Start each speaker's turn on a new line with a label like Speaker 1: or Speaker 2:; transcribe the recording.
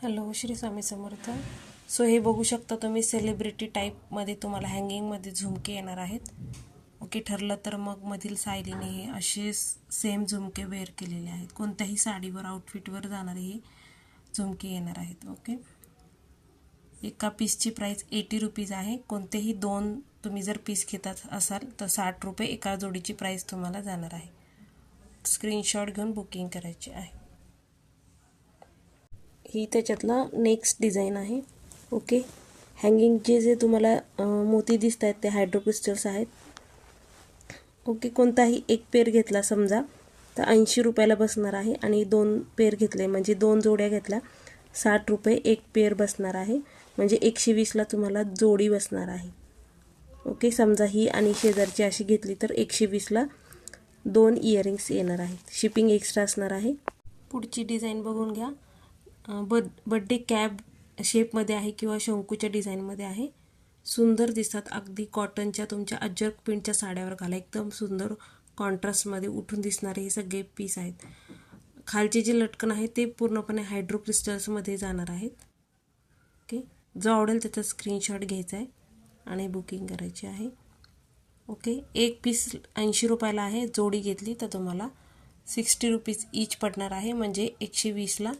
Speaker 1: Hello, Shri Swami Samarth. So हे बघू शकता तुम्ही, सेलिब्रिटी टाईपमध्ये तुम्हाला हँगिंगमध्ये झुमके येणार आहेत. ओके, ठरलं तर मग मधील सायलीने हे असे सेम झुमके वेअर केलेले आहेत. कोणत्याही साडीवर, आउटफिटवर जाणारे हे झुमके येणार आहेत. ओके, एका पीसची प्राईस 80 रुपीज आहे. कोणतेही दोन तुम्ही जर पीस घेतात असाल तर 60 रुपये एका जोडीची प्राईस तुम्हाला जाणार आहे. स्क्रीनशॉट घेऊन बुकिंग करायची आहे. ही त्याच्यातला नेक्स्ट डिझाईन आहे. ओके, हँगिंगचे जे तुम्हाला मोती दिसत आहेत ते हायड्रो क्रिस्टल्स आहेत. ओके, कोणताही एक पेअर घेतला समजा तर 80 रुपयाला बसणार आहे, आणि दोन पेअर घेतले म्हणजे दोन जोड्या घेतल्या 60 रुपये एक पेअर बसणार आहे, म्हणजे 120ला तुम्हाला जोडी बसणार आहे. ओके, समजा ही आणि शेजारची अशी घेतली तर 120ला दोन इयरिंग्स येणार आहेत. शिपिंग एक्स्ट्रा असणार आहे. पुढची डिझाईन बघून घ्या. बड्डे कॅब शेपमध्ये आहे किंवा शंकूच्या डिझाईनमध्ये आहे. सुंदर दिसतात. अगदी कॉटनच्या तुमच्या अज्रक प्रिंटच्या साड्यावर घाला, एकदम सुंदर कॉन्ट्रास्टमध्ये उठून दिसणारे हे सगळे पीस आहेत. खालचे जे लटकन आहे ते पूर्णपणे हायड्रो क्रिस्टल्समध्ये जाणार आहेत. ओके, जो आवडेल त्याचा स्क्रीनशॉट घ्यायचा आहे आणि बुकिंग करायची आहे. ओके, एक पीस 80 रुपयाला आहे. जोडी घेतली तर तुम्हाला 60 रुपीज ईच पडणार आहे, म्हणजे 120ला